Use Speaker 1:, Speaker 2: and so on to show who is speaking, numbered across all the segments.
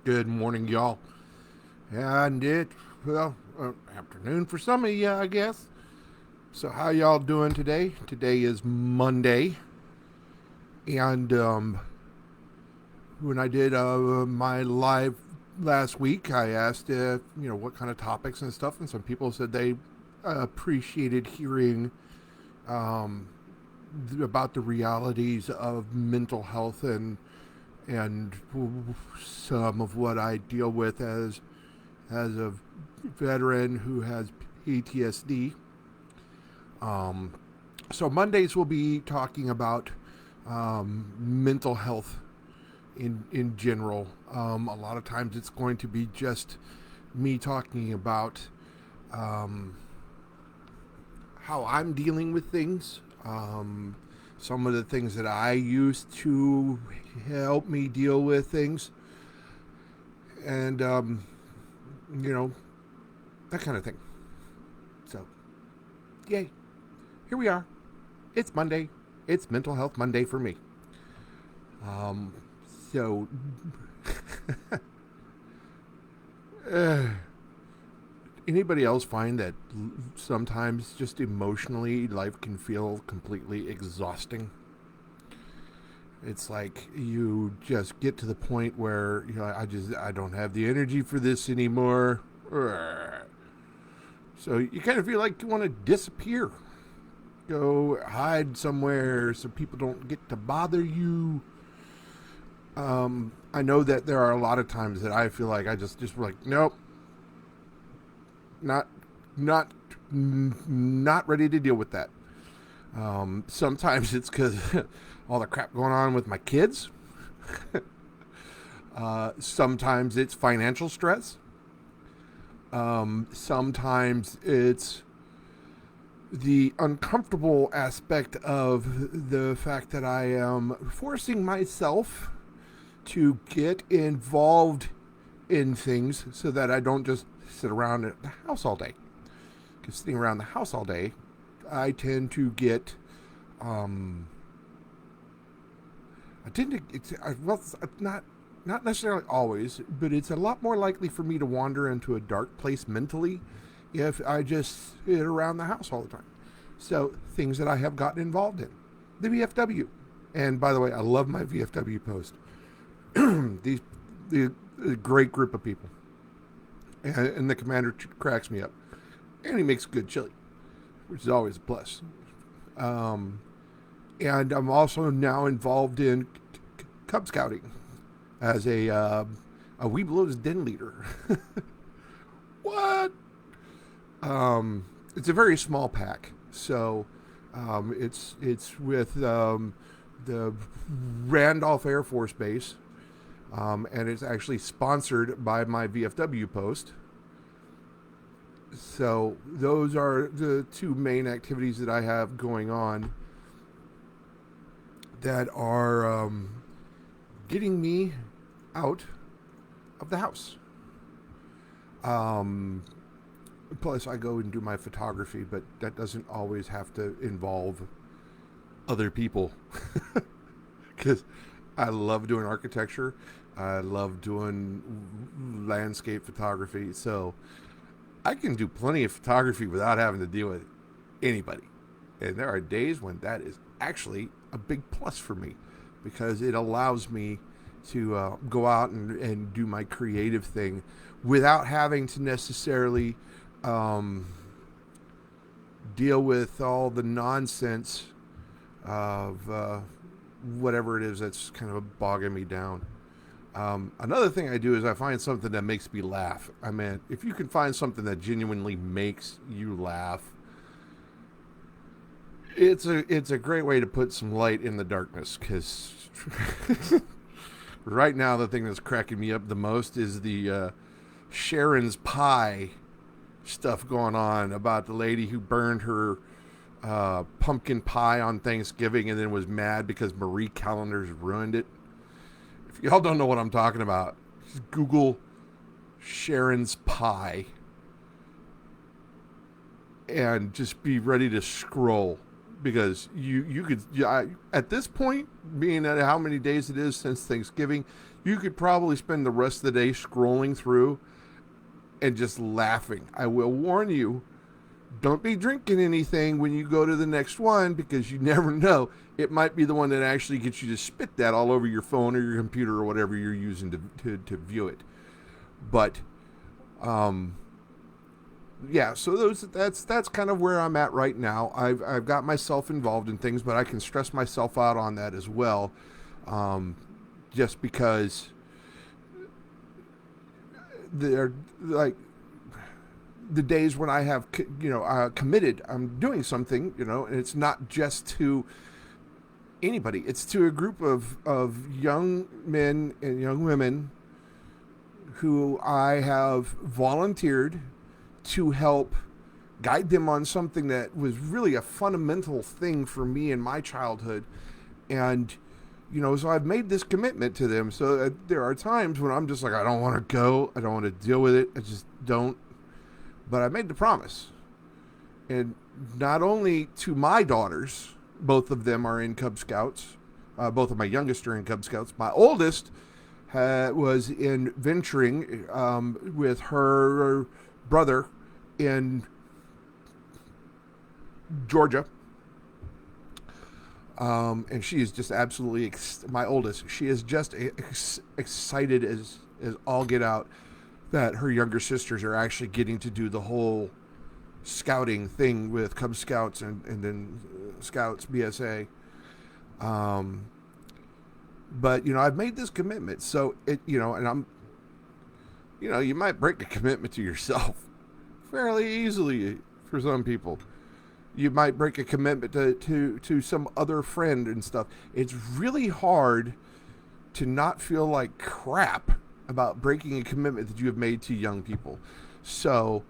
Speaker 1: Good morning, y'all. And afternoon for some of you, I guess. So, how y'all doing today? Today is Monday, and when I did my live last week, I asked what kind of topics and stuff, and some people said they appreciated hearing um, about the realities of mental health and some of what I deal with as a veteran who has PTSD. Um, so Mondays we'll be talking about mental health in general. A lot of times it's going to be just me talking about um, how I'm dealing with things. Some of the things that I use to help me deal with things, and you know that kind of thing. So, yay! Here we are. It's Monday. It's Mental Health Monday for me. Um, so, uh, anybody else find that sometimes just emotionally life can feel completely exhausting? It's like you just get to the point where I don't have the energy for this anymore. So you kind of feel like you want to disappear, go hide somewhere so people don't get to bother you. I know that there are a lot of times that I feel like I just like nope, not not not ready to deal with that. Sometimes it's because all the crap going on with my kids. Sometimes it's financial stress. Sometimes it's the uncomfortable aspect of the fact that I am forcing myself to get involved in things so that I don't just sit around at the house all day. Because sitting around the house all day, I tend to get, I tend to, well, not necessarily always, but it's a lot more likely for me to wander into a dark place mentally if I just sit around the house all the time. So, things that I have gotten involved in. The VFW. And by the way, I love my VFW post. These the great group of people. And the commander cracks me up. And he makes good chili, which is always a plus. Um, and I'm also now involved in Cub Scouting as a Weeblo's Den leader. What? It's a very small pack, so it's with the Randolph Air Force Base, and it's actually sponsored by my VFW post. So those are the two main activities that I have going on that are getting me out of the house. Um, Plus, I go and do my photography, but that doesn't always have to involve other people. Because I love doing architecture, I love doing landscape photography, so I can do plenty of photography without having to deal with anybody. And there are days when that is actually a big plus for me because it allows me to go out and do my creative thing without having to necessarily um, deal with all the nonsense of whatever it is that's kind of bogging me down. Another thing I do is I find something that makes me laugh. I mean, if you can find something that genuinely makes you laugh, it's a great way to put some light in the darkness. Because right now, the thing that's cracking me up the most is the Sharon's pie stuff going on about the lady who burned her pumpkin pie on Thanksgiving and then was mad because Marie Callender's ruined it. If y'all don't know what I'm talking about, just Google Sharon's pie and just be ready to scroll because you could at this point, being at how many days it is since Thanksgiving, You could probably spend the rest of the day scrolling through and just laughing. I will warn you, don't be drinking anything when you go to the next one, because you never know. It might be the one that actually gets you to spit that all over your phone or your computer or whatever you're using to view it. But yeah, so that's kind of where I'm at right now. I've got myself involved in things, but I can stress myself out on that as well, just because they're like the days when I have committed, I'm doing something, and it's not just to anybody. It's to a group of young men and young women who I have volunteered to help guide them on something that was really a fundamental thing for me in my childhood. And, so I've made this commitment to them. So there are times when I'm just like, I don't want to go. I don't want to deal with it. I just don't. But I made the promise. And not only to my daughters, both of them are in Cub Scouts. Both of my youngest are in Cub Scouts. My oldest was in venturing with her brother in Georgia. And she is just absolutely, my oldest, she is just excited as all get out that her younger sisters are actually getting to do the whole scouting thing with Cub Scouts and then Scouts BSA. But, I've made this commitment. So, and I'm, you might break a commitment to yourself fairly easily for some people. You might break a commitment to some other friend and stuff. It's really hard to not feel like crap about breaking a commitment that you have made to young people. So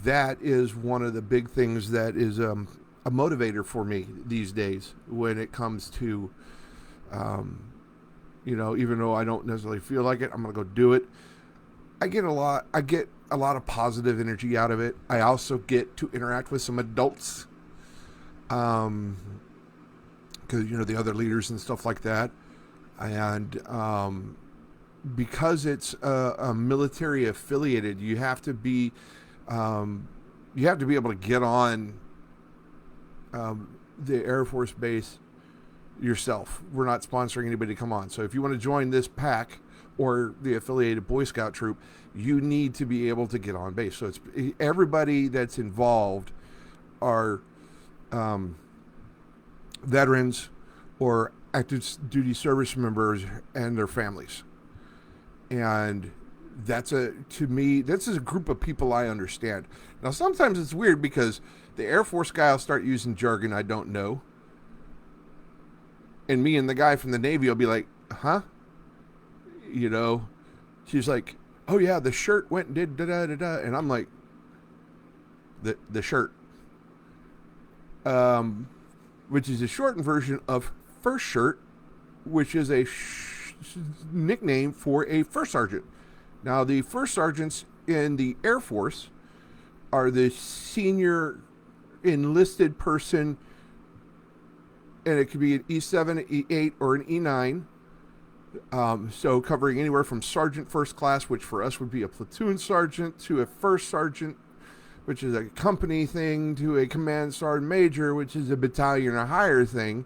Speaker 1: that is one of the big things that is a motivator for me these days when it comes to, even though I don't necessarily feel like it, I'm going to go do it. I get a lot of positive energy out of it. I also get to interact with some adults, because, the other leaders and stuff like that. And, because it's a military affiliated, you have to be able to get on the Air Force base yourself. We're not sponsoring anybody to come on. So if you want to join this pack or the affiliated Boy Scout troop, you need to be able to get on base. So it's everybody that's involved are veterans or active duty service members and their families. And that's a group of people I understand. Now, sometimes it's weird because the Air Force guy will start using jargon I don't know. And me and the guy from the Navy will be like, huh? She's like, oh yeah, the shirt went and did da-da-da-da. And I'm like, the shirt. Which is a shortened version of first shirt, which is a nickname for a first sergeant. Now, the first sergeants in the Air Force are the senior enlisted person, and it could be an E7, an E8, or an E9. So covering anywhere from sergeant first class, which for us would be a platoon sergeant, to a first sergeant, which is a company thing, to a command sergeant major, which is a battalion or higher thing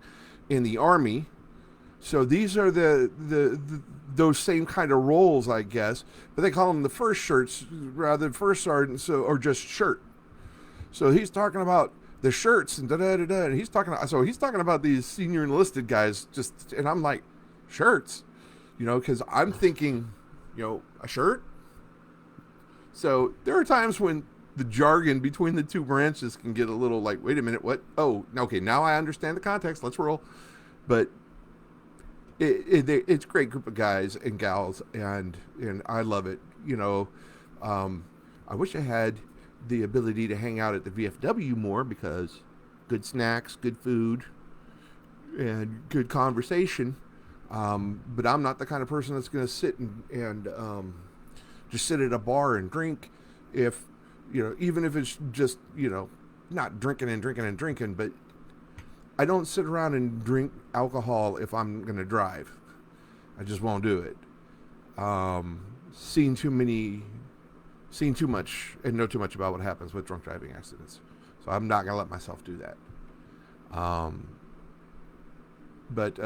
Speaker 1: in the Army. So these are those same kind of roles, I guess, but they call them the first shirts rather than first sergeants, or just shirt. So he's talking about the shirts and and he's talking about these senior enlisted guys. And I'm like, shirts, because I'm thinking, a shirt. So there are times when the jargon between the two branches can get a little like, wait a minute, what? Oh, okay, now I understand the context. Let's roll. But it's a great group of guys and gals, and I love it. I wish I had the ability to hang out at the VFW more, because good snacks, good food, and good conversation. But I'm not the kind of person that's going to sit and just sit at a bar and drink. Even if it's just, not drinking, but I don't sit around and drink alcohol if I'm going to drive. I just won't do it. Seen too much and know too much about what happens with drunk driving accidents. So I'm not gonna let myself do that. But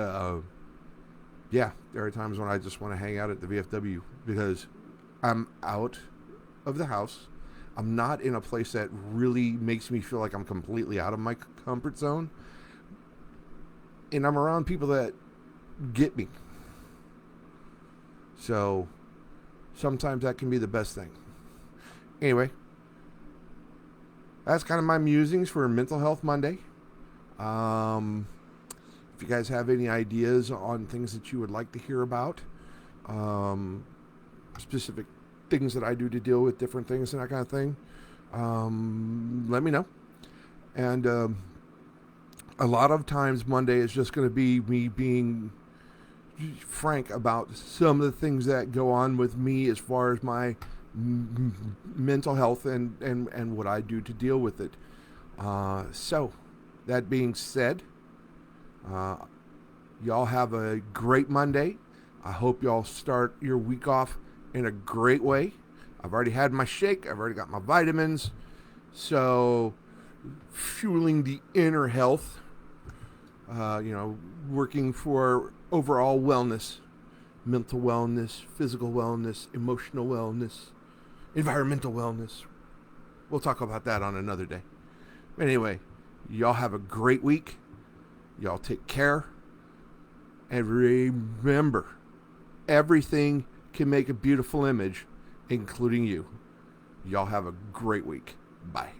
Speaker 1: yeah, there are times when I just want to hang out at the VFW because I'm out of the house. I'm not in a place that really makes me feel like I'm completely out of my comfort zone. And I'm around people that get me. So sometimes that can be the best thing. Anyway, that's kind of my musings for Mental Health Monday. If you guys have any ideas on things that you would like to hear about, specific things that I do to deal with different things and that kind of thing, let me know. And a lot of times Monday is just going to be me being frank about some of the things that go on with me as far as my mental health and what I do to deal with it. So, that being said, y'all have a great Monday. I hope y'all start your week off in a great way. I've already had my shake. I've already got my vitamins. So, fueling the inner health, working for overall wellness, mental wellness, physical wellness, emotional wellness, environmental wellness. We'll talk about that on another day. Anyway, y'all have a great week. Y'all take care. And remember, everything can make a beautiful image, including you. Y'all have a great week. Bye.